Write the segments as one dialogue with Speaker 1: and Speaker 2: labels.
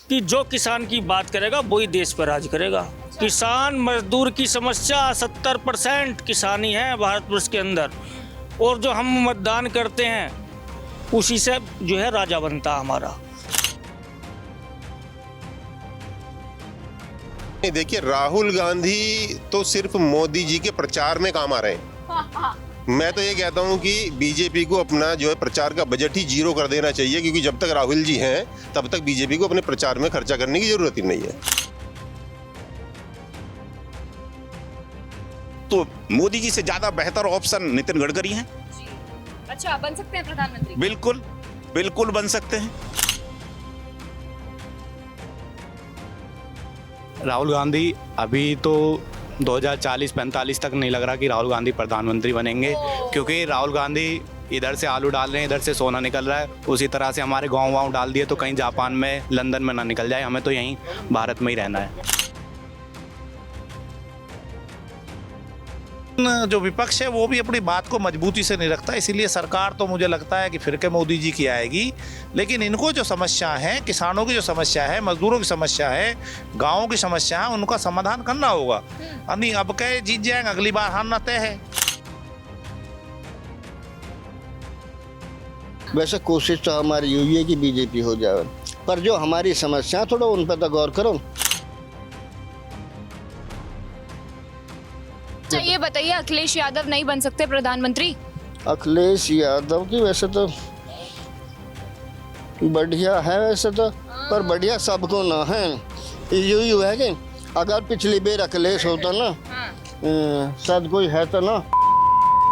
Speaker 1: कि जो किसान की बात करेगा वही देश पर राज करेगा। किसान मजदूर की समस्या 70% किसानी है भारतवर्ष के अंदर, और जो हम मतदान करते हैं उसी से जो है राजा बनता हमारा।
Speaker 2: देखिए, राहुल गांधी तो सिर्फ मोदी जी के प्रचार में काम आ रहे हैं। मैं तो ये कहता हूँ कि बीजेपी को अपना जो है प्रचार का बजट ही जीरो कर देना चाहिए, क्योंकि जब तक राहुल जी हैं तब तक बीजेपी को अपने प्रचार में खर्चा करने की जरूरत ही नहीं है।
Speaker 3: तो मोदी जी से ज्यादा बेहतर ऑप्शन नितिन गडकरी हैं।
Speaker 4: अच्छा, बन सकते हैं प्रधानमंत्री?
Speaker 3: बिल्कुल बिल्कुल बन सकते हैं।
Speaker 5: राहुल गांधी अभी तो 2040-45 तक नहीं लग रहा कि राहुल गांधी प्रधानमंत्री बनेंगे, क्योंकि राहुल गांधी इधर से आलू डाल रहे हैं, इधर से सोना निकल रहा है। उसी तरह से हमारे गाँव डाल दिए तो कहीं जापान में, लंदन में ना निकल जाए। हमें तो यहीं भारत में ही रहना है।
Speaker 6: जो विपक्ष है वो भी अपनी बात को मजबूती से नहीं रखता, इसीलिए सरकार तो मुझे लगता है कि फिर के मोदी जी की आएगी। लेकिन इनको जो समस्या है, किसानों की जो समस्या है, मजदूरों की समस्या है, गाँवों की समस्या है, उनका समाधान करना होगा। नहीं अब कहे जीत जाएंगे, अगली बार हारना तय है।
Speaker 7: वैसे कोशिश तो हमारी यही है कि बीजेपी हो जाए, पर जो हमारी समस्या थोड़ा उन पर तो गौर करो।
Speaker 4: अच्छा, ये बताइए, अखिलेश यादव नहीं बन सकते प्रधानमंत्री?
Speaker 7: अखिलेश यादव की वैसे तो बढ़िया है वैसे तो, पर बढ़िया सबको ना है। यही है कि अगर पिछली बार अखिलेश होता ना, शायद कोई है तो ना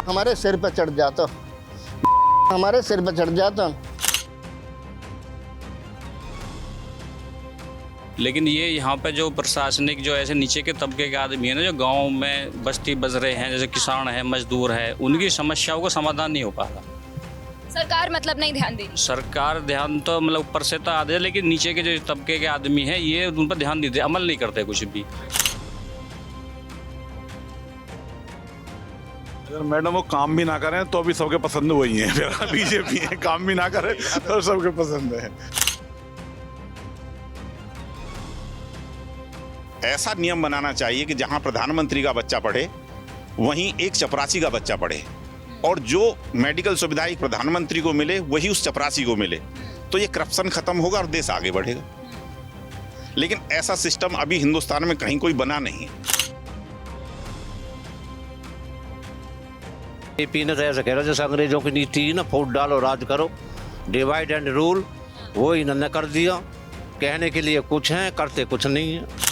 Speaker 7: हमारे सिर पे चढ़ जाता, हमारे सिर पे चढ़ जाता।
Speaker 8: लेकिन ये यहाँ पे जो प्रशासनिक जो ऐसे नीचे के तबके के आदमी है ना, जो गांव में बस्ती बस रहे हैं, जैसे किसान है, मजदूर है, उनकी समस्याओं का समाधान नहीं हो पा रहा।
Speaker 4: सरकार मतलब नहीं ध्यान दे रही?
Speaker 8: सरकार ध्यान तो मतलब ऊपर से तो आ दे, लेकिन नीचे के जो तबके के आदमी हैं ये उन पर ध्यान नहीं दे, अमल नहीं करते कुछ भी।
Speaker 9: अगर मैडम वो काम भी ना करें तो भी सबके पसंद वही है। बीजेपी है, काम भी ना करे तो सबके पसंद है।
Speaker 3: ऐसा नियम बनाना चाहिए कि जहां प्रधानमंत्री का बच्चा पढ़े वहीं एक चपरासी का बच्चा पढ़े, और जो मेडिकल सुविधा एक प्रधानमंत्री को मिले वही उस चपरासी को मिले, तो ये करप्शन खत्म होगा और देश आगे बढ़ेगा। लेकिन ऐसा सिस्टम अभी हिंदुस्तान में कहीं कोई बना नहीं है।
Speaker 10: बीजेपी ने तो ऐसा कह रहा जैसे अंग्रेजों की नीति है ना, फूट डालो राज करो, डिवाइड एंड रूल, वो इन्होंने कर दिया। कहने के लिए कुछ है, करते कुछ नहीं है।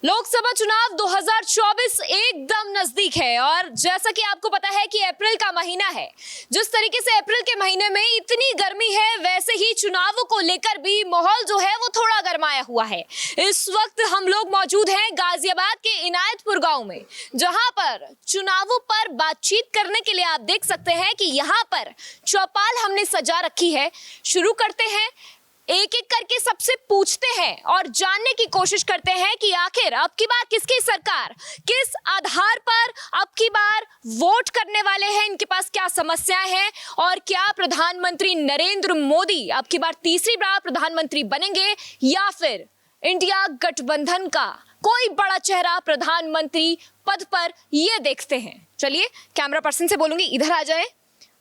Speaker 4: लोकसभा चुनाव 2024 एकदम नजदीक है, और जैसा कि आपको पता है कि अप्रैल का महीना है। जिस तरीके से अप्रैल के महीने में इतनी गर्मी है, वैसे ही चुनावों को लेकर भी माहौल जो है वो थोड़ा गरमाया हुआ है। इस वक्त हम लोग मौजूद हैं गाजियाबाद के इनायतपुर गांव में, जहां पर चुनावों पर बातचीत करने के लिए आप देख सकते हैं कि यहाँ पर चौपाल हमने सजा रखी है। शुरू करते हैं, एक एक करके सबसे पूछते हैं और जानने की कोशिश करते हैं कि आखिर अब की बार किसकी सरकार, किस आधार पर अब की बार वोट करने वाले हैं, इनके पास क्या समस्याएं हैं, और क्या प्रधानमंत्री नरेंद्र मोदी अब की बार तीसरी बार प्रधानमंत्री बनेंगे, या फिर इंडिया गठबंधन का कोई बड़ा चेहरा प्रधानमंत्री पद पर, ये देखते हैं। चलिए, कैमरा पर्सन से बोलूंगी इधर आ जाए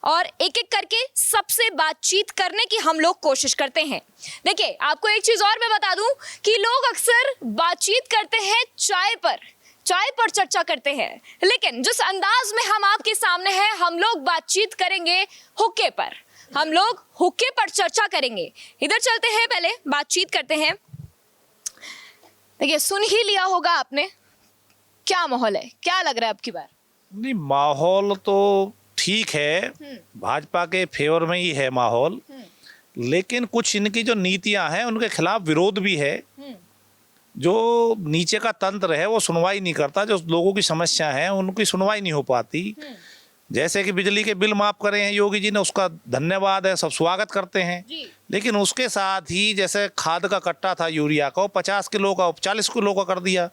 Speaker 4: और एक एक करके सबसे बातचीत करने की हम लोग कोशिश करते हैं। देखिए, आपको एक चीज और मैं बता दूं कि लोग अक्सर बातचीत करते हैं चाय पर चर्चा करते हैं, लेकिन जिस अंदाज में हम आपके सामने हैं, हम लोग बातचीत करेंगे हुक्के पर, हम लोग हुक्के पर चर्चा करेंगे। इधर चलते हैं, पहले बातचीत करते हैं। देखिए, सुन ही लिया होगा आपने, क्या माहौल है, क्या लग रहा है अब की बार?
Speaker 6: नहीं, माहौल तो ठीक है, भाजपा के फेवर में ही है माहौल, लेकिन कुछ इनकी जो नीतियां हैं उनके खिलाफ विरोध भी है। जो नीचे का तंत्र है वो सुनवाई नहीं करता, जो लोगों की समस्या है उनकी सुनवाई नहीं हो पाती। जैसे कि बिजली के बिल माफ करे हैं योगी जी ने, उसका धन्यवाद है, सब स्वागत करते हैं। लेकिन उसके साथ ही जैसे खाद का कट्टा था यूरिया का, वो 50 किलो का 40 किलो का कर दिया।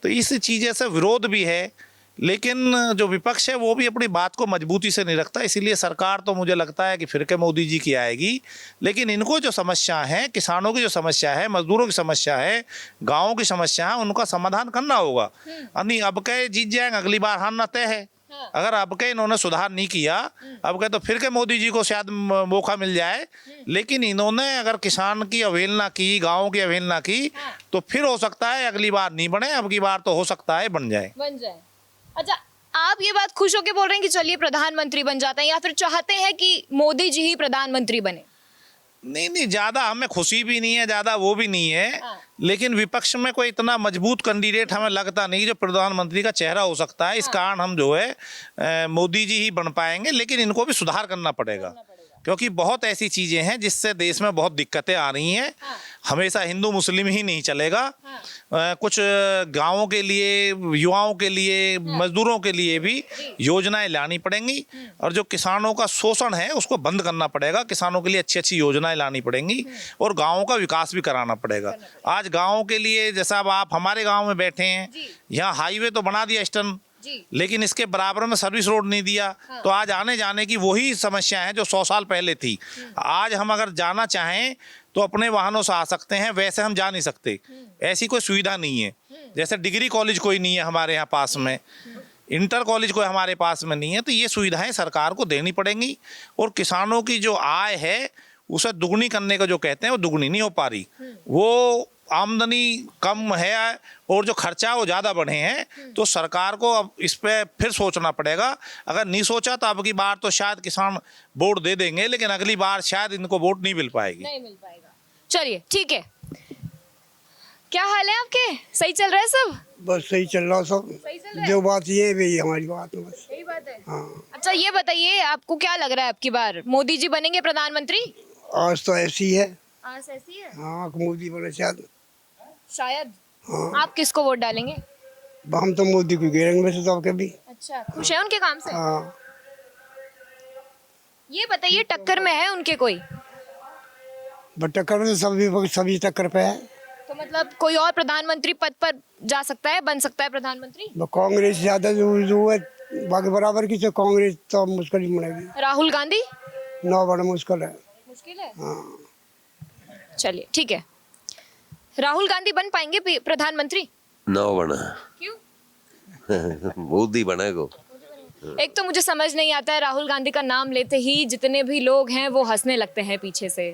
Speaker 6: तो इस चीज़ें से विरोध भी है लेकिन जो विपक्ष है वो भी अपनी बात को मजबूती से नहीं रखता, इसीलिए सरकार तो मुझे लगता है कि फिर के मोदी जी की आएगी। लेकिन इनको जो समस्या है, किसानों की जो समस्या है, मजदूरों की समस्या है, गाँवों की समस्या है, उनका समाधान करना होगा। नहीं अब कहे जीत जाएंगे, अगली बार हारना तय है। अगर अब के इन्होंने सुधार नहीं किया, अब के तो फिर के मोदी जी को शायद मौका मिल जाए। लेकिन इन्होंने अगर किसान की अवहेलना की, गाँव की अवहेलना की, तो फिर हो सकता है अगली बार नहीं बने, अब की बार तो हो सकता है बन जाए।
Speaker 4: अच्छा, आप ये बात खुश होकर बोल रहे हैं कि चलिए प्रधानमंत्री बन जाते हैं, या फिर चाहते हैं कि मोदी जी ही प्रधानमंत्री बने?
Speaker 6: नहीं, ज्यादा हमें खुशी भी नहीं है, ज्यादा वो भी नहीं है। लेकिन विपक्ष में कोई इतना मजबूत कैंडिडेट हमें लगता नहीं जो प्रधानमंत्री का चेहरा हो सकता है। इस कारण हम जो है मोदी जी ही बन पाएंगे। लेकिन इनको भी सुधार करना पड़ेगा, क्योंकि बहुत ऐसी चीजें हैं जिससे देश में बहुत दिक्कतें आ रही हैं। हमेशा हिंदू मुस्लिम ही नहीं चलेगा। कुछ गांवों के लिए, युवाओं के लिए, मजदूरों के लिए भी योजनाएं लानी पड़ेंगी। और जो किसानों का शोषण है उसको बंद करना पड़ेगा। किसानों के लिए अच्छी अच्छी योजनाएं लानी पड़ेंगी और गांवों का विकास भी कराना पड़ेगा। आज गांवों के लिए, जैसा अब आप हमारे गाँव में बैठे हैं, यहाँ हाईवे तो बना दिया ईस्टर्न, लेकिन इसके बराबर में सर्विस रोड नहीं दिया। तो आज आने जाने की वही समस्या है जो 100 साल पहले थी। आज हम अगर जाना चाहें तो अपने वाहनों से आ सकते हैं, वैसे हम जा नहीं सकते। ऐसी कोई सुविधा नहीं है। जैसे डिग्री कॉलेज कोई नहीं है हमारे यहाँ पास में, इंटर कॉलेज कोई हमारे पास में नहीं है। तो ये सुविधाएं सरकार को देनी पड़ेंगी। और किसानों की जो आय है उसे दुगनी करने का जो कहते हैं वो दुगनी नहीं हो पा रही। वो आमदनी कम है और जो खर्चा वो ज़्यादा बढ़े हैं। तो सरकार को अब इस पे फिर सोचना पड़ेगा। अगर नहीं सोचा तो अब की बार तो शायद किसान वोट दे देंगे, लेकिन अगली बार शायद इनको वोट नहीं मिल पाएगी।
Speaker 4: चलिए ठीक है, क्या हाल है आपके? सही चल रहा है सब?
Speaker 11: बस सही चल रहा सब।
Speaker 4: सही चल रहा है?
Speaker 11: जो बात ये है वही हमारी बात है बस।
Speaker 4: यही बात है।
Speaker 11: हाँ,
Speaker 4: अच्छा ये बताइए, आपको क्या लग रहा है आपकी बार मोदी जी बनेंगे प्रधानमंत्री?
Speaker 11: आज तो ऐसी है।
Speaker 4: आज ऐसी है?
Speaker 11: हाँ, मोदी बने
Speaker 4: शायद।
Speaker 11: हाँ,
Speaker 4: आप किसको वोट डालेंगे?
Speaker 11: हम तो मोदी को घेरेंगे वैसे तो आपके भी।
Speaker 4: अच्छा, खुश है उनके काम से?
Speaker 11: हाँ,
Speaker 4: ये बताइए, टक्कर में है उनके कोई?
Speaker 11: बट टक्कर में तो सभी टक्कर पे है।
Speaker 4: तो मतलब कोई और प्रधानमंत्री पद पर जा सकता है, बन सकता है प्रधानमंत्री?
Speaker 11: कांग्रेस ज्यादा जो है, बाकी बराबर की तो कांग्रेस तो मुश्किल ही बनेगी।
Speaker 4: राहुल गांधी?
Speaker 11: ना बड़ा मुश्किल है।
Speaker 4: मुश्किल है?
Speaker 11: हाँ,
Speaker 4: चलिए ठीक है, राहुल गांधी बन पाएंगे प्रधानमंत्री?
Speaker 12: ना बना।
Speaker 4: क्यों?
Speaker 12: मोदी बनेगा।
Speaker 4: एक तो मुझे समझ नहीं आता है, राहुल गांधी का नाम लेते ही जितने भी लोग हैं वो हंसने लगते हैं पीछे से।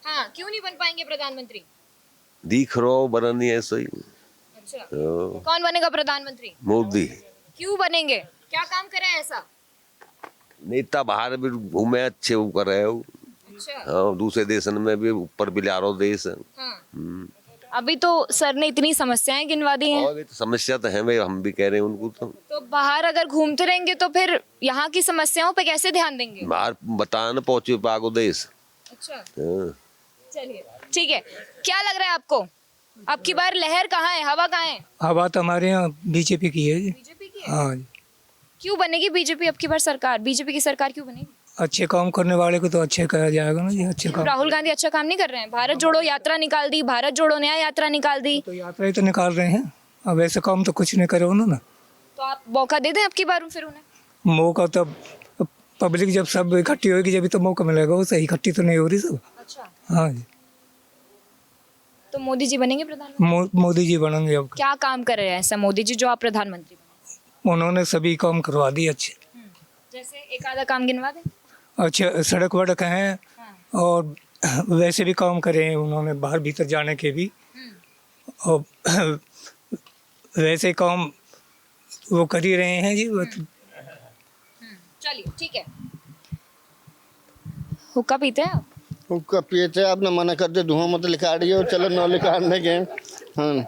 Speaker 4: हाँ, क्यों नहीं बन पाएंगे प्रधानमंत्री?
Speaker 12: दिख रहा हो बना नहीं ऐसा ही।
Speaker 4: अच्छा, कौन बनेगा प्रधानमंत्री?
Speaker 12: मोदी।
Speaker 4: क्यों बनेंगे? क्या काम करे ऐसा?
Speaker 12: नेता बाहर भी घूमे, अच्छे वो कर रहे हो।
Speaker 4: अच्छा।
Speaker 12: हाँ, दूसरे देशन में भी ऊपर भी ला रहा हो देश।
Speaker 4: हाँ। अभी तो सर ने इतनी समस्याएं गिनवा दी हैं।
Speaker 12: तो समस्या तो है भाई, हम भी कह रहे हैं उनको। तो
Speaker 4: बाहर अगर घूमते रहेंगे तो फिर यहाँ की समस्याओं पे कैसे ध्यान देंगे?
Speaker 12: बाहर बताना पहुंचे पागो देश।
Speaker 4: अच्छा,
Speaker 12: हाँ।
Speaker 4: चलिए ठीक है, क्या लग रहा है आपको अब की बार लहर कहाँ है, हवा कहाँ है?
Speaker 13: हवा तो हमारे यहाँ बीजेपी की है जी।
Speaker 4: बीजेपी की है?
Speaker 13: हाँ।
Speaker 4: क्यों बनेगी बीजेपी अब की बार सरकार? बीजेपी की सरकार क्यों बनेगी?
Speaker 13: अच्छे काम करने वाले को तो अच्छे कहा जाएगा ना जी। अच्छे काम।
Speaker 4: राहुल गांधी अच्छा काम नहीं कर रहे हैं? भारत जोड़ो यात्रा निकाल दी, भारत जोड़ो न्याय यात्रा निकाल दी।
Speaker 13: तो यात्रा ही तो निकाल रहे हैं, अब ऐसे काम तो कुछ नहीं करे उन्होंने।
Speaker 4: तो आप मौका दे दें अब की बार फिर उन्हें।
Speaker 13: मौका तो पब्लिक जब सब इकट्ठी होगी जब तो मौका मिलेगा। वो सही इकट्ठी तो नहीं हो रही सब।
Speaker 4: अच्छा,
Speaker 13: हाँ जी।
Speaker 4: तो मोदी जी बनेंगे प्रधानमंत्री?
Speaker 13: मोदी जी बनेंगे। अब
Speaker 4: क्या काम कर रहे हैं ऐसा मोदी जी जो आप प्रधानमंत्री बने?
Speaker 13: उन्होंने सभी काम करवा दिए अच्छे।
Speaker 4: जैसे एक आधा काम गिनवा दें।
Speaker 13: अच्छे सड़क वड़क हैं और वैसे भी काम करे हैं उन्होंने, बाहर भीतर जाने के भी। और वैसे काम वो कर ही रहे हैं जी।
Speaker 4: चलिए ठीक है, हुक्का पीते हैं आप?
Speaker 7: हुक्का पीते आपने मना कर दिया, धुआं मत लिखाड़िए और चलो नौ लिखाड़ने गए। हाँ,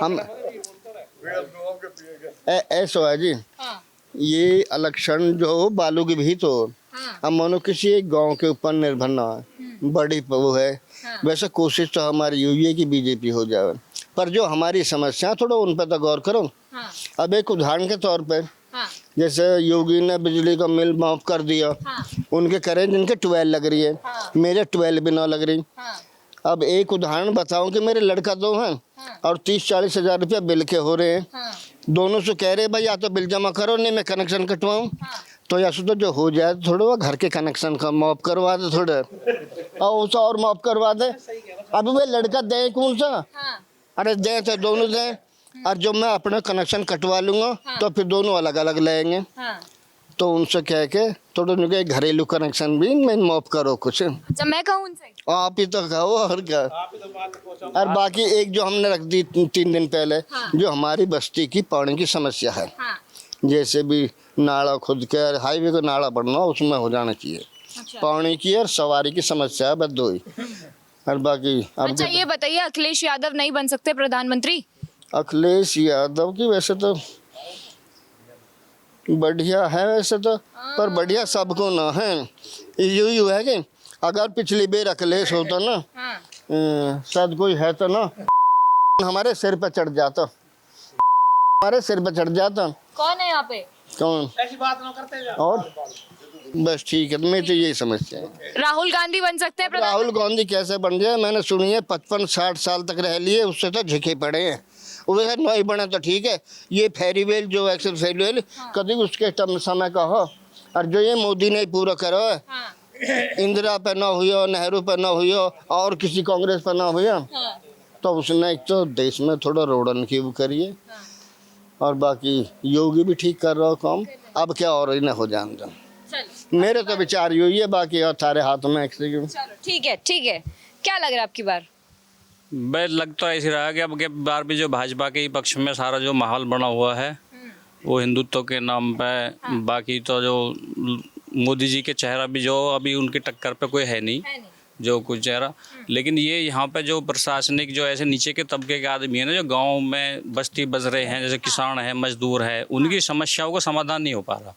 Speaker 7: हम ऐसा है जी।
Speaker 4: हाँ।
Speaker 7: ये इलेक्शन जो बालू की भी तो हम मानो किसी एक गांव के ऊपर निर्भर ना है, बड़ी वो है। वैसे कोशिश तो हमारी हुई है कि बीजेपी हो जाए, पर जो हमारी समस्या थोड़ा उन पर तो गौर करो। अब एक उदाहरण के तौर पे जैसे योगी ने बिजली का बिल माफ कर दिया, उनके करें जिनके 12 लग रही है, मेरे 12 भी ना लग रही। अब एक उदाहरण बताऊं कि मेरे लड़का 2 हैं, और 30-40 हजार रुपया बिल के हो रहे हैं। दोनों से कह रहे भाई या तो बिल जमा करो, नहीं मैं कनेक्शन कटवाऊँ। तो या तो जो हो जाए थोड़ा वो घर के कनेक्शन का मॉप करवा दे थोड़ा, और उसे और मॉप करवा दे। अब वे लड़का दे कौन सा, अरे दे तो दोनों दें, और जो मैं अपना कनेक्शन कटवा लूँगा तो फिर दोनों अलग अलग लेंगे। तो उनसे कह के थोड़ा उनके घरेलू कनेक्शन भी मैं मॉप करो कुछ।
Speaker 4: अच्छा मैं कहूँ उनसे?
Speaker 7: आप ही तो कहो और क्या। और बाकी एक जो हमने रख दी 3 दिन पहले, जो हमारी बस्ती की पानी की समस्या है, जैसे भी नाला खुद के हाईवे का नाला बनना उसमें हो जाना चाहिए। पानी की और सवारी की समस्या है बस 2 ही। और बाकी
Speaker 4: अच्छा ये बताइए, अखिलेश यादव नहीं बन सकते प्रधानमंत्री?
Speaker 7: अखिलेश यादव की वैसे तो बढ़िया है वैसे तो, पर बढ़िया सबको ना है। यही है कि अगर पिछली बार अखिलेश होता ना, शायद कोई है तो ना हमारे सिर पे चढ़ जाता, हमारे सिर पे चढ़ जाता।
Speaker 4: कौन है यहाँ पे?
Speaker 7: कौन? ऐसी बात ना करते जा। और बस ठीक है, मैं तो यही समझता हूँ।
Speaker 4: राहुल गांधी बन सकते हैं?
Speaker 7: राहुल गांधी कैसे बन जाए? मैंने सुनी है 55-60 साल तक रह लिए, उससे तो झुके पड़े हैं। वो है नहीं बना तो ठीक है, ये फेरीवेल जो एक्सेल फेरीवेल कभी उसके समय का हो, और जो ये मोदी ने पूरा करो, इंदिरा पे ना हुआ, नेहरू पे ना हुआ, और किसी कांग्रेस पे ना हुआ, तो उसने एक तो देश में थोड़ा रोडन की वो करिए, और बाकी योगी भी ठीक कर रहा हो काम। अब क्या और ही ना हो जान दो, मेरे तो विचार यही है, बाकी और सारे हाथों में एक्सक्यूज।
Speaker 4: ठीक है ठीक है, क्या लग रहा है आपकी बार?
Speaker 8: मैं लग तो ऐसे रहा कि अब के बार भी जो भाजपा के ही पक्ष में सारा जो माहौल बना हुआ है वो हिंदुत्व के नाम पे, बाकी तो जो मोदी जी के चेहरा भी जो अभी उनकी टक्कर पे कोई है नहीं जो कुछ चेहरा। लेकिन ये यहाँ पे जो प्रशासनिक जो ऐसे नीचे के तबके के आदमी है ना, जो गांव में बस्ती बस रहे हैं, जैसे किसान है, मजदूर है, उनकी समस्याओं का समाधान नहीं हो पा रहा।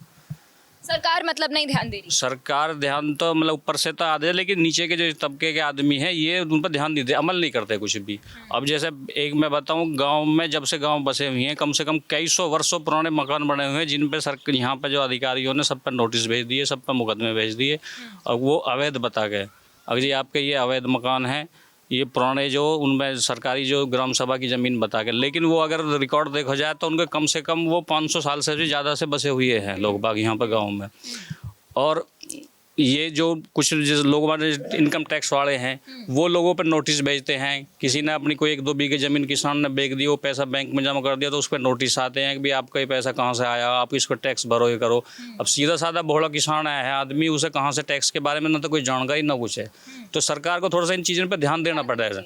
Speaker 4: सरकार मतलब नहीं ध्यान दे रही?
Speaker 8: सरकार ध्यान तो मतलब ऊपर से तो आधे, लेकिन नीचे के जो तबके के आदमी हैं ये उन पर ध्यान नहीं दे, अमल नहीं करते कुछ भी। अब जैसे एक मैं बताऊं, गांव में जब से गांव बसे हुए हैं, कम से कम कई सौ वर्षों पुराने मकान बने हुए हैं, जिन पे सरकार यहाँ पे जो अधिकारियों ने सब पर नोटिस भेज दिए, सब पर मुकदमे भेज दिए, और वो अवैध बता गए। अगर जी आपके ये अवैध मकान हैं, ये पुराने जो उनमें सरकारी जो ग्राम सभा की ज़मीन बता के, लेकिन वो अगर रिकॉर्ड देखा जाए तो उनके कम से कम वो 500 साल से भी ज़्यादा से बसे हुए हैं लोग बाग यहाँ पर गांव में। और ये जो कुछ लोग इनकम टैक्स वाले हैं वो लोगों पर नोटिस भेजते हैं। किसी ने अपनी कोई 1-2 बीघे ज़मीन किसान ने बेच दी, वो पैसा बैंक में जमा कर दिया, तो उस पर नोटिस आते हैं कि भाई आपका ये पैसा कहाँ से आया, आप इसको टैक्स भरो, ये करो। अब सीधा साधा भोला किसान है आदमी, उसे कहाँ से टैक्स के बारे में ना तो कोई जानकारी ना कुछ है। तो सरकार को थोड़ा सा इन चीज़ों पर ध्यान देना पड़ेगा,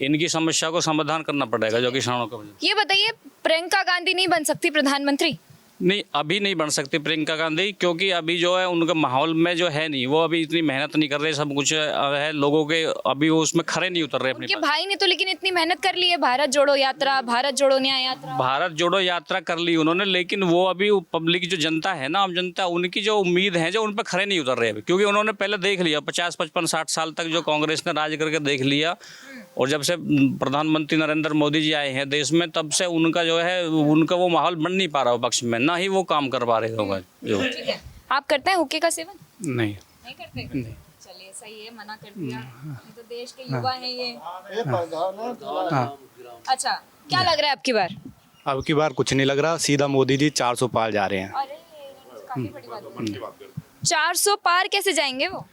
Speaker 8: इनकी समस्या को समाधान करना पड़ेगा जो किसानों को।
Speaker 4: ये बताइए, प्रियंका गांधी नहीं बन सकती प्रधानमंत्री?
Speaker 8: नहीं, अभी नहीं बन सकती प्रियंका गांधी, क्योंकि अभी जो है उनका माहौल में जो है नहीं, वो अभी इतनी मेहनत नहीं कर रहे, सब कुछ है लोगों के अभी वो उसमें खरे नहीं उतर रहे।
Speaker 4: उनके भाई ने तो लेकिन इतनी मेहनत कर ली है, भारत जोड़ो यात्रा, भारत जोड़ो न्याय यात्रा।
Speaker 8: भारत जोड़ो यात्रा कर ली उन्होंने, लेकिन वो अभी पब्लिक जो जनता है ना, आम जनता, उनकी जो उम्मीद है जो उन पर खरे नहीं उतर रहे अभी, क्योंकि उन्होंने पहले देख लिया 50, 55, 60 साल तक जो कांग्रेस ने राज करके देख लिया, और जब से प्रधानमंत्री नरेंद्र मोदी जी आए हैं देश में, तब से उनका जो है उनका वो माहौल बन नहीं पा रहा पक्ष में, ना ही वो काम कर पा रहे होगा जो।
Speaker 4: आप करते हैं हुक्के का सेवन?
Speaker 5: नहीं
Speaker 4: करते? चलिए सही है, मना कर दिया, नहीं तो देश के युवा हैं ये। अच्छा, क्या लग रहा है आपकी बार?
Speaker 5: अब की बार कुछ नहीं लग रहा, सीधा मोदी जी 400 पार जा रहे हैं।
Speaker 4: अरे काफी बड़ी बात है। 400 पार कैसे जाएंगे वो?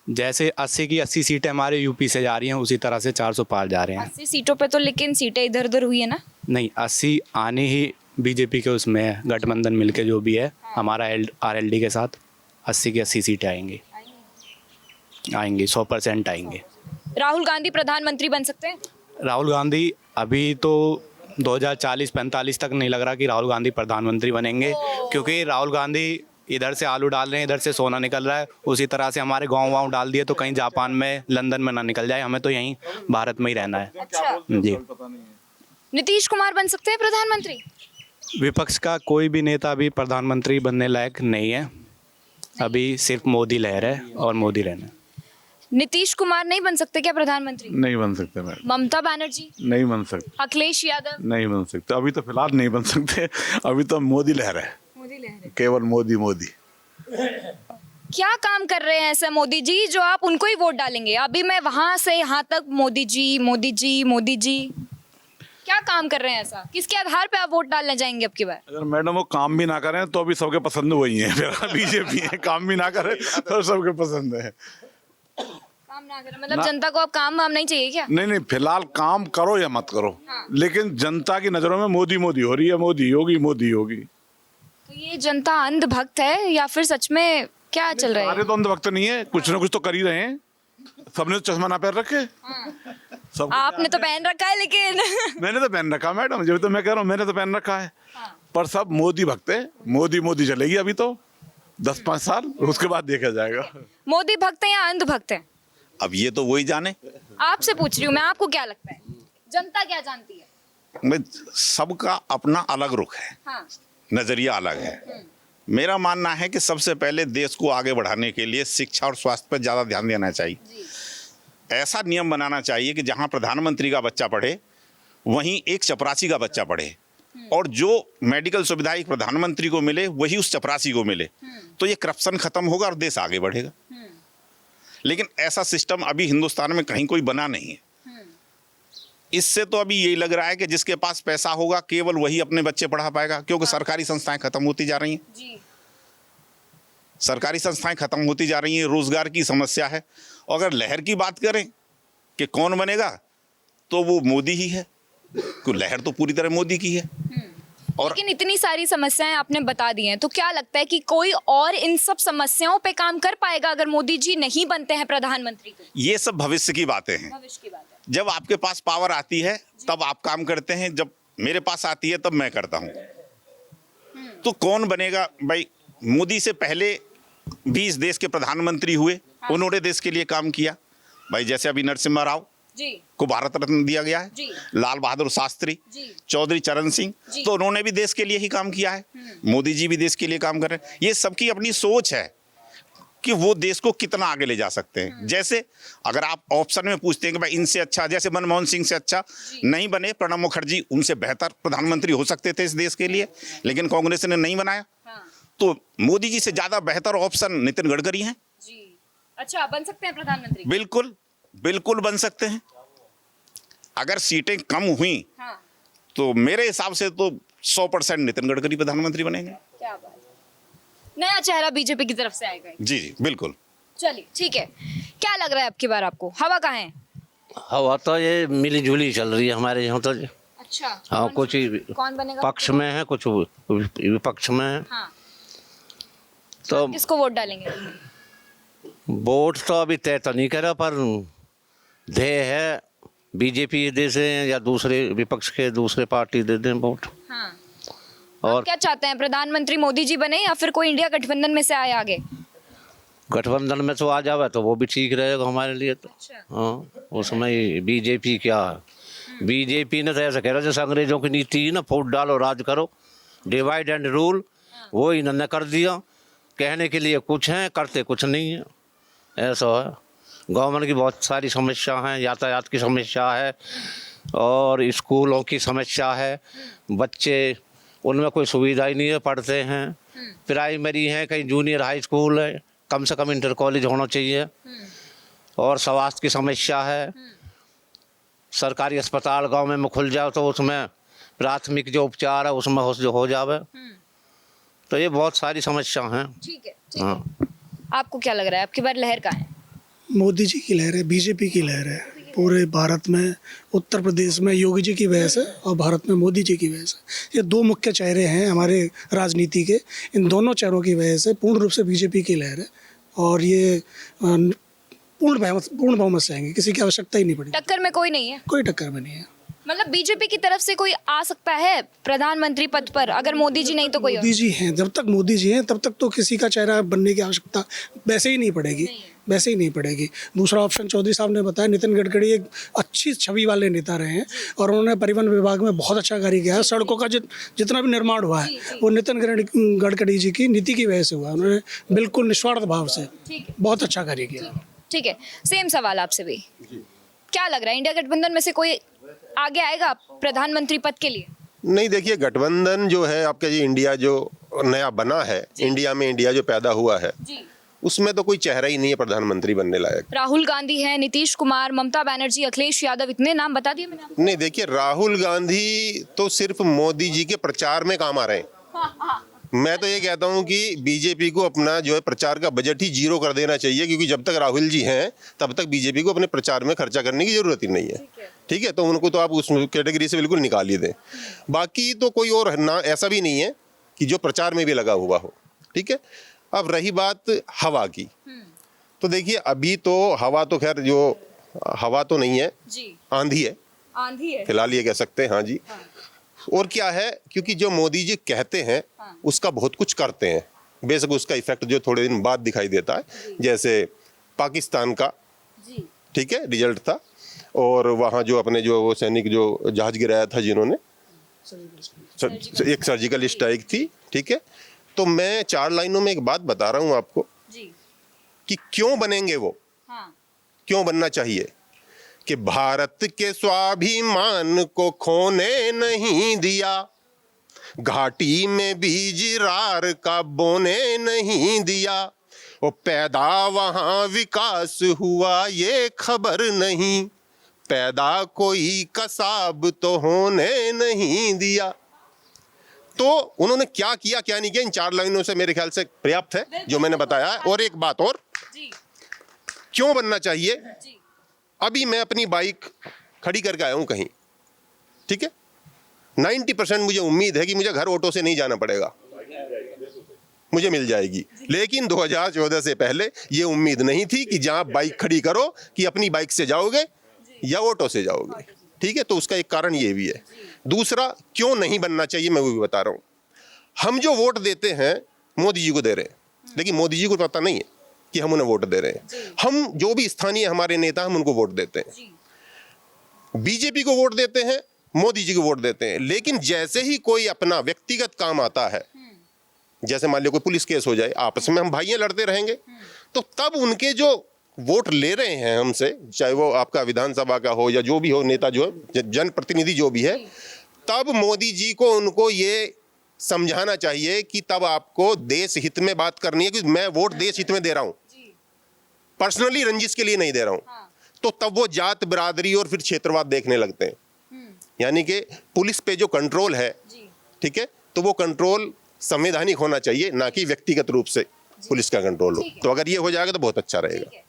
Speaker 5: जैसे 80 की 80 सीटें हमारे यूपी से जा रही हैं, उसी तरह से 400 पार जा रहे हैं।
Speaker 4: 80 सीटों पे तो लेकिन सीटें इधर उधर हुई है ना? नहीं,
Speaker 5: 80 आने ही बीजेपी के उसमें है, गठबंधन मिलके जो भी है हमारा RLD के साथ 80 की 80 सीटें आएंगी 100% आएंगे।
Speaker 4: राहुल गांधी प्रधानमंत्री बन सकते हैं?
Speaker 5: राहुल गांधी अभी तो 2040-45 तक नहीं लग रहा कि राहुल गांधी प्रधानमंत्री बनेंगे, क्योंकि राहुल गांधी इधर से आलू डाल रहे हैं, इधर से सोना निकल रहा है, उसी तरह से हमारे गाँव डाल दिए तो कहीं जापान में, लंदन में ना निकल जाए, हमें तो यहीं भारत में ही रहना है।
Speaker 4: अच्छा।
Speaker 5: जी।
Speaker 4: नीतीश कुमार बन सकते हैं प्रधानमंत्री?
Speaker 5: विपक्ष का कोई भी नेता अभी प्रधानमंत्री बनने लायक नहीं है, अभी सिर्फ मोदी लहर है और मोदी रहना।
Speaker 4: नीतीश कुमार नहीं बन सकते क्या प्रधानमंत्री?
Speaker 9: नहीं बन सकते मैडम।
Speaker 4: ममता बनर्जी
Speaker 9: नहीं बन सकते।
Speaker 4: अखिलेश यादव
Speaker 9: नहीं बन सकते, अभी तो फिलहाल नहीं बन सकते, अभी तो मोदी लहर है, केवल मोदी मोदी।
Speaker 4: क्या काम कर रहे हैं ऐसे मोदी जी जो आप उनको ही वोट डालेंगे? अभी मैं वहां से यहाँ तक मोदी जी मोदी जी मोदी जी, क्या काम कर रहे हैं ऐसा? किसके आधार पे आप वोट डालने जाएंगे अब की बार?
Speaker 9: अगर मैडम वो काम भी ना करें तो भी सबके पसंद वही है फिर बीजेपी है। काम भी ना करे तो सबके पसंद है।
Speaker 4: काम ना करें मतलब जनता को अब काम वाम नहीं चाहिए क्या?
Speaker 9: नहीं नहीं, फिलहाल काम करो या मत करो,
Speaker 4: हाँ।
Speaker 9: लेकिन जनता की नजरों में मोदी मोदी हो रही है, मोदी होगी मोदी होगी।
Speaker 4: तो ये जनता अंधभक्त है या फिर सच में क्या चल रहा है?
Speaker 9: सारे तो अंधभक्त नहीं है, कुछ ना कुछ तो कर ही रहे हैं। सबने तो चश्मा ना पहन रखे, सब
Speaker 4: आपने तो पहन रखा है लेकिन
Speaker 9: मैंने तो पहन रखा मैडम, जब तो मैं कह रहा हूँ मैंने तो पहन रखा है। पर सब मोदी भक्त है, मोदी मोदी चलेगी अभी तो 10-5 साल, उसके बाद देखा जाएगा।
Speaker 4: मोदी भक्त है या अंधभक्त है?
Speaker 3: अब ये तो वही जाने।
Speaker 4: आपसे पूछ रही हूँ मैं, आपको क्या लगता है? जनता क्या जानती है?
Speaker 3: मैं सबका अपना अलग रुख है,
Speaker 4: हाँ।
Speaker 3: नजरिया अलग है। मेरा मानना है कि सबसे पहले देश को आगे बढ़ाने के लिए शिक्षा और स्वास्थ्य पर ज़्यादा ध्यान देना चाहिए। ऐसा नियम बनाना चाहिए कि जहां प्रधानमंत्री का बच्चा पढ़े वहीं एक चपरासी का बच्चा पढ़े, और जो मेडिकल सुविधा एक प्रधानमंत्री को मिले वही उस चपरासी को मिले, तो ये करप्शन खत्म होगा और देश आगे बढ़ेगा। लेकिन ऐसा सिस्टम अभी हिंदुस्तान में कहीं कोई बना नहीं है। इससे तो अभी यही लग रहा है कि जिसके पास पैसा होगा केवल वही अपने बच्चे पढ़ा पाएगा, क्योंकि सरकारी संस्थाएं खत्म होती जा रही हैं। सरकारी संस्थाएं खत्म होती जा रही हैं, रोजगार की समस्या है। और अगर लहर की बात करें कि कौन बनेगा, तो वो मोदी ही है, क्योंकि लहर तो पूरी तरह मोदी की है। और
Speaker 4: लेकिन इतनी सारी समस्याएं आपने बता दी हैं, तो क्या लगता है कि कोई और इन सब समस्याओं पे काम कर पाएगा अगर मोदी जी नहीं बनते हैं प्रधानमंत्री? तो
Speaker 3: ये सब भविष्य की बातें हैं।
Speaker 4: भविष्य की बात है।
Speaker 3: जब आपके पास पावर आती है तब आप काम करते हैं, जब मेरे पास आती है तब मैं करता हूं। तो कौन बनेगा भाई? मोदी से पहले भी इस देश के प्रधानमंत्री हुए, उन्होंने देश के लिए काम किया भाई। जैसे अभी नरसिम्हा राव को भारत रत्न दिया गया है, लाल बहादुर शास्त्री, चौधरी चरण सिंह, तो उन्होंने भी देश के लिए ही काम किया है। मोदी जी भी देश के लिए काम कर रहे हैं। ये सबकी अपनी सोच है कि वो देश को कितना आगे ले जा सकते हैं। जैसे अगर आप ऑप्शन में पूछते हैं कि भाई इनसे अच्छा, जैसे मनमोहन सिंह से अच्छा नहीं बने, प्रणब मुखर्जी उनसे बेहतर प्रधानमंत्री हो सकते थे इस देश के लिए, लेकिन कांग्रेस ने नहीं बनाया। तो मोदी जी से ज्यादा बेहतर ऑप्शन नितिन गडकरी हैं।
Speaker 4: अच्छा, बन सकते हैं प्रधानमंत्री?
Speaker 3: बिल्कुल बिल्कुल बन सकते हैं। अगर सीटें कम हुई तो मेरे हिसाब से तो 100% नितिन गडकरी प्रधानमंत्री बनेंगे।
Speaker 4: क्या बात है, नया चेहरा बीजेपी की तरफ से आएगा।
Speaker 3: जी जी बिल्कुल।
Speaker 4: चलिए ठीक है, क्या लग रहा है अब की बार आपको, हवा कहाँ है?
Speaker 10: हवा तो ये मिली जुली चल रही है हमारे यहाँ तो।
Speaker 4: अच्छा,
Speaker 10: हाँ, कुछ
Speaker 4: कौन बनेगा?
Speaker 10: पक्ष में है, कुछ विपक्ष में है।
Speaker 4: हाँ।
Speaker 10: तो
Speaker 4: किसको वोट डालेंगे?
Speaker 10: वोट तो अभी तय तो नहीं करा, पर ध्येय है बीजेपी दे से या दूसरे विपक्ष के दूसरे पार्टी दे दें वोट।
Speaker 4: हाँ।
Speaker 10: और
Speaker 4: क्या चाहते हैं, प्रधानमंत्री मोदी जी बने या फिर कोई इंडिया गठबंधन में से आए आगे?
Speaker 10: गठबंधन में तो आ जावे तो वो भी ठीक रहेगा हमारे लिए तो।
Speaker 4: अच्छा।
Speaker 10: हाँ, उसमें बीजेपी क्या है, बीजेपी ने तो ऐसा कह रहा जैसे अंग्रेजों की नीति है ना, फूट डालो राज करो, डिवाइड एंड रूल, वो इन्होंने कर दिया। कहने के लिए कुछ है, करते कुछ नहीं है, ऐसा है। गवर्नमेंट की बहुत सारी समस्या हैं, यातायात की समस्या है और स्कूलों की समस्या है। बच्चे उनमें कोई सुविधा ही नहीं है, पढ़ते हैं प्राइमरी है, कहीं जूनियर हाई स्कूल है, कम से कम इंटर कॉलेज होना चाहिए। और स्वास्थ्य की समस्या है, सरकारी अस्पताल गांव में खुल जाओ तो उसमें प्राथमिक जो उपचार है उसमें हो जावे। तो ये बहुत सारी समस्या हैं।
Speaker 4: ठीक है, ठीक है। आपको क्या लग रहा है आपकी बार लहर कहाँ है?
Speaker 11: मोदी जी की लहर है, बीजेपी की लहर है। पूरे भारत में उत्तर प्रदेश में योगी जी की वजह से और भारत में मोदी जी की वजह से, ये दो मुख्य चेहरे हैं हमारे राजनीति के। इन दोनों चेहरों की वजह से पूर्ण रूप से बीजेपी की लहर है और ये पूर्ण बहुमत से आएंगे, किसी की आवश्यकता ही नहीं पड़ेगी।
Speaker 4: टक्कर में कोई नहीं है?
Speaker 11: कोई टक्कर में नहीं है।
Speaker 4: मतलब बीजेपी की तरफ से कोई आ सकता है प्रधानमंत्री पद पर, अगर मोदी जी नहीं तो कोई और?
Speaker 11: मोदी जी हैं, जब तक मोदी जी हैं तब तक तो किसी का चेहरा बनने की आवश्यकता वैसे ही नहीं पड़ेगी, वैसे ही नहीं पड़ेगी। दूसरा ऑप्शन चौधरी साहब ने बताया, नितिन गडकरी एक अच्छी छवि वाले नेता रहे हैं और उन्होंने परिवहन विभाग में बहुत अच्छा कार्य किया है। सड़कों का जितना भी निर्माण हुआ है वो नितिन गडकरी जी की नीति की वजह से हुआ। उन्होंने बिल्कुल निस्वार्थ भाव से बहुत अच्छा कार्य किया।
Speaker 4: ठीक है, सेम सवाल आपसे भी, क्या लग रहा है इंडिया गठबंधन में से कोई आगे आएगा प्रधानमंत्री पद के लिए?
Speaker 2: नहीं, देखिए गठबंधन जो है आपका, ये इंडिया जो नया बना है, इंडिया में इंडिया जो पैदा हुआ है, उसमें तो कोई चेहरा ही नहीं है प्रधानमंत्री बनने लायक।
Speaker 4: राहुल गांधी है, नीतीश कुमार, ममता बनर्जी, अखिलेश यादव, इतने नाम बता दिए मैंने आपको।
Speaker 2: नहीं, देखिए, राहुल गांधी तो सिर्फ मोदी जी के प्रचार में काम आ रहे हैं। मैं तो ये कहता हूं कि बीजेपी को अपना जो है प्रचार का बजट ही जीरो कर देना चाहिए, क्योंकि जब तक राहुल जी हैं तब तक बीजेपी को अपने प्रचार में खर्चा करने की जरूरत ही नहीं है। ठीक है, तो उनको तो आप उस कैटेगरी से बिल्कुल निकाल ही दें। बाकी तो कोई और ना ऐसा भी नहीं है कि जो प्रचार में भी लगा हुआ हो। ठीक है, अब रही बात हवा की, तो देखिए अभी तो हवा तो खैर जो हवा तो नहीं है जी, आंधी है,
Speaker 4: आंधी है
Speaker 2: फिलहाल ये कह सकते हैं। हाँ जी। और क्या है, क्योंकि जो मोदी जी कहते हैं उसका बहुत कुछ करते हैं। बेशक उसका इफेक्ट जो थोड़े दिन बाद दिखाई देता है, जैसे पाकिस्तान का ठीक है रिजल्ट था, और वहाँ जो अपने जो वो सैनिक जो जहाज गिराया था जिन्होंने, एक सर्जिकल स्ट्राइक थी। ठीक है, तो मैं 4 लाइनों में एक बात बता रहा हूँ आपको कि क्यों बनेंगे वो, क्यों बनना चाहिए, कि भारत के स्वाभिमान को खोने नहीं दिया, घाटी में बीज रार का बोने नहीं दिया, वो पैदा वहां विकास हुआ ये खबर नहीं, पैदा कोई कसाब तो होने नहीं दिया। तो उन्होंने क्या किया क्या नहीं किया, इन 4 लाइनों से मेरे ख्याल से पर्याप्त है जो मैंने बताया। और एक बात और, क्यों बनना चाहिए, अभी मैं अपनी बाइक खड़ी करके आया हूं कहीं, ठीक है, 90% मुझे उम्मीद है कि मुझे घर ऑटो से नहीं जाना पड़ेगा, मुझे मिल जाएगी। लेकिन 2014 से पहले ये उम्मीद नहीं थी कि जहां बाइक खड़ी करो कि अपनी बाइक से जाओगे या ऑटो से जाओगे। ठीक है, तो उसका एक कारण ये भी है। दूसरा, क्यों नहीं बनना चाहिए, मैं वो भी बता रहा हूं। हम जो वोट देते हैं मोदी जी को दे रहे हैं, लेकिन मोदी जी को पता नहीं है कि हम उन्हें वोट दे रहे हैं। हम जो भी स्थानीय हमारे नेता हम उनको वोट देते हैं, बीजेपी को वोट देते हैं, मोदी जी को वोट देते हैं। लेकिन जैसे ही कोई अपना व्यक्तिगत काम आता है, जैसे मान लो कोई पुलिस केस हो जाए, आपस में हम भाइयां लड़ते रहेंगे, तो तब उनके जो वोट ले रहे हैं हमसे, चाहे वो आपका विधानसभा का हो या जो भी हो नेता, जो जनप्रतिनिधि जो भी है, तब मोदी जी को उनको ये समझाना चाहिए कि तब आपको देश हित में बात करनी है कि मैं वोट देश हित में दे रहा हूं, पर्सनली रंजिश के लिए नहीं दे रहा हूं। तो तब वो जात बिरादरी और फिर क्षेत्रवाद देखने लगते हैं। यानी कि पुलिस पे जो कंट्रोल है, ठीक है, तो वो कंट्रोल संवैधानिक होना चाहिए, ना कि व्यक्तिगत रूप से पुलिस का कंट्रोल हो। तो अगर ये हो जाएगा तो बहुत अच्छा रहेगा।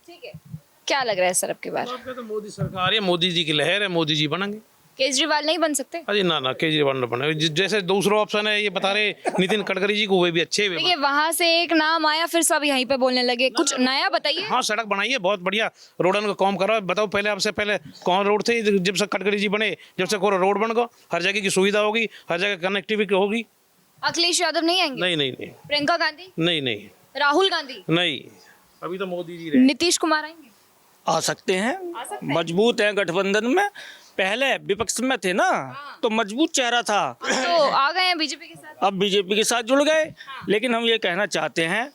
Speaker 4: क्या लग रहा है सर आपके बार?
Speaker 6: तो मोदी सरकार है, मोदी जी की लहर है, मोदी जी बनेंगे।
Speaker 4: केजरीवाल नहीं बन सकते?
Speaker 6: अरे ना केजरीवाल न बने। जैसे दूसरा ऑप्शन है, ये बता रहे नितिन गडकरी जी को, वे भी अच्छे।
Speaker 4: देखिए वहां से एक नाम आया, फिर सब यहीं पे बोलने लगे। कुछ नया बताइए।
Speaker 6: हाँ, सड़क बनाई है, बहुत बढ़िया रोडन का काम करा। बताओ पहले, आपसे पहले कौन रोड थे? जब से गडकरी जी बने, जब से रोड बन गया, हर जगह की सुविधा होगी, हर जगह कनेक्टिविटी होगी।
Speaker 4: अखिलेश यादव नहीं आएंगे?
Speaker 6: नहीं।
Speaker 4: प्रियंका गांधी?
Speaker 6: नहीं।
Speaker 4: राहुल गांधी?
Speaker 6: नहीं, अभी तो मोदी जी रहे।
Speaker 4: नीतीश कुमार आएंगे?
Speaker 1: आ सकते हैं, मजबूत हैं गठबंधन में। पहले विपक्ष में थे ना, तो मजबूत चेहरा था,
Speaker 4: तो आ गए हैं बीजेपी के साथ।
Speaker 1: अब बीजेपी के साथ जुड़ गए। लेकिन हम ये कहना चाहते हैं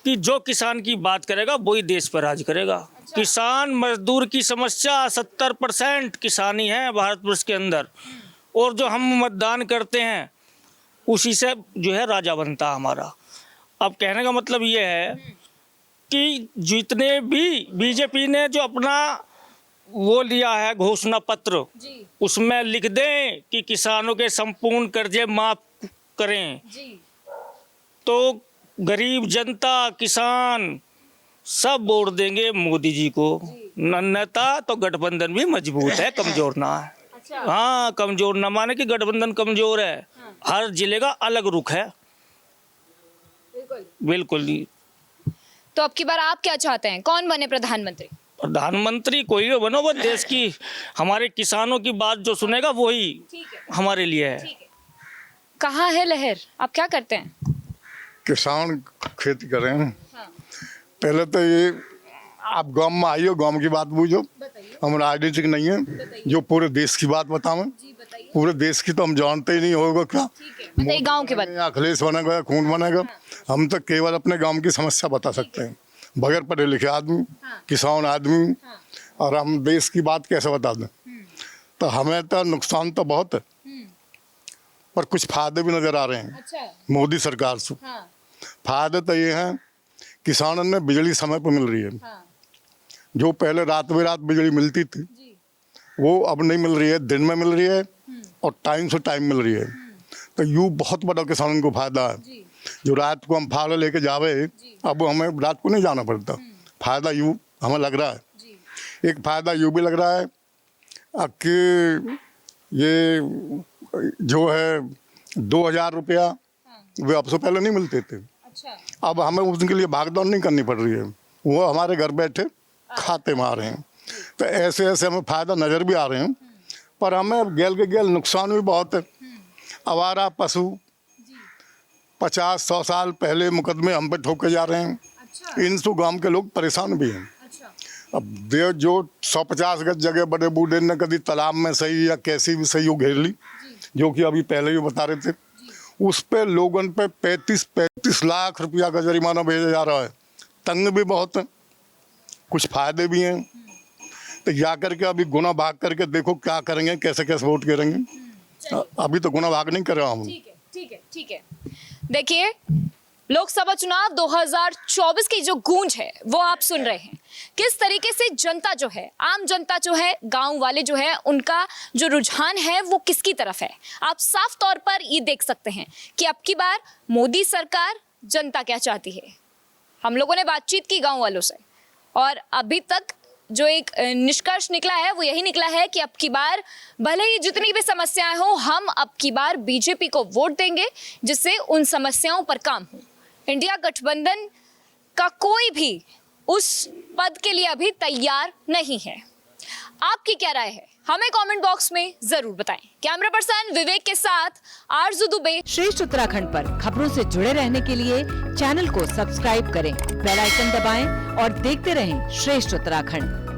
Speaker 1: कि जो किसान की बात करेगा वही देश पर राज करेगा। किसान मजदूर की समस्या 70% किसानी है भारतवर्ष के अंदर, और जो हम मतदान करते हैं उसी से जो है राजा बनता है हमारा। अब कहने का मतलब ये है कि जितने भी बीजेपी ने जो अपना वो लिया है घोषणा पत्र, उसमें लिख दें कि किसानों के संपूर्ण कर्जे माफ करें, तो गरीब जनता, किसान सब वोट देंगे मोदी जी को। अन्यथा तो गठबंधन भी मजबूत है, कमजोर ना है। हाँ, कमजोर ना माने कि गठबंधन कमजोर है। हर जिले का अलग रुख है। बिल्कुल जी।
Speaker 4: तो अब की बार आप क्या चाहते हैं, कौन बने प्रधानमंत्री?
Speaker 1: प्रधानमंत्री कोई भी बनो, वो देश की, हमारे किसानों की बात जो सुनेगा वही हमारे लिए है।
Speaker 4: कहाँ है लहर? आप क्या करते हैं?
Speaker 14: किसान खेती कर रहे हैं। पहले तो ये आप गांव में आइए, गांव की बात पूछो, हम राजनीतिक नहीं है, जो पूरे देश की बात बताओ। पूरे देश की तो हम जानते ही नहीं होगा क्या,
Speaker 4: गांव की बात।
Speaker 14: अखिलेश बनेगा, खून बनेगा। हम तो केवल अपने गांव की समस्या बता सकते हैं, बगैर पढ़े लिखे आदमी, किसान आदमी, और हम देश की बात कैसे बता दें। तो हमें तो नुकसान तो बहुत है, पर कुछ फायदे भी नजर आ रहे हैं मोदी सरकार से। फायदे तो ये हैं किसानों ने बिजली समय पर मिल रही है। जो पहले रात में रात बिजली मिलती थी वो अब नहीं मिल रही है, दिन में मिल रही है और टाइम से टाइम मिल रही है। तो यूँ बहुत बड़ा किसानों को फायदा है। जो रात को हम फावड़ा लेके जावे, अब हमें रात को नहीं जाना पड़ता। फायदा यूँ हमें लग रहा है। एक फायदा यूँ भी लग रहा है कि ये जो है 2000 रुपया वे अब से पहले नहीं मिलते थे। अब हमें उनके लिए भागदौड़ नहीं करनी पड़ रही है, वो हमारे घर बैठे खाते में आ रहे हैं। तो ऐसे ऐसे हमें फायदा नज़र भी आ रहे हैं, पर हमें गेल के गेल नुकसान भी बहुत है। आवारा पशु 50-100 साल पहले मुकदमे हम पे ठोके जा रहे हैं। इनसे गांव के लोग परेशान भी हैं। अब देव जो 150 गज जगह बड़े बूढ़े ने कभी तालाब में सही या कैसी भी सही घेर ली, जो कि अभी पहले ही बता रहे थे, उस पे लोगों पे 35 लाख रुपया का जरिमाना भेजा जा रहा है। तंग भी बहुत है, कुछ फायदे भी हैं। तो जा करके अभी गुना भाग करके देखो क्या करेंगे, कैसे कैसे वोट करेंगे। अभी तो गुना भाग नहीं कर रहा हूँ।
Speaker 4: ठीक है। देखिए, लोकसभा चुनाव 2024 की जो गूंज है वो आप सुन रहे हैं। किस तरीके से जनता जो है, आम जनता जो है, गांव वाले जो है, उनका जो रुझान है वो किसकी तरफ है। आप साफ तौर पर ये देख सकते हैं कि अब की बार मोदी सरकार, जनता क्या चाहती है। हम लोगों ने बातचीत की गांव वालों से और अभी तक जो एक निष्कर्ष निकला है वो यही निकला है कि अब की बार भले ही जितनी भी समस्याएं हो, हम अब की बार बीजेपी को वोट देंगे जिससे उन समस्याओं पर काम हो। इंडिया गठबंधन का कोई भी उस पद के लिए अभी तैयार नहीं है। आपकी क्या राय है, हमें कमेंट बॉक्स में जरूर बताएं। कैमरा पर्सन विवेक के साथ आरजू दुबे।
Speaker 15: श्रेष्ठ उत्तराखंड पर खबरों से जुड़े रहने के लिए चैनल को सब्सक्राइब करें, बेल आइकन दबाएं और देखते रहें श्रेष्ठ उत्तराखंड।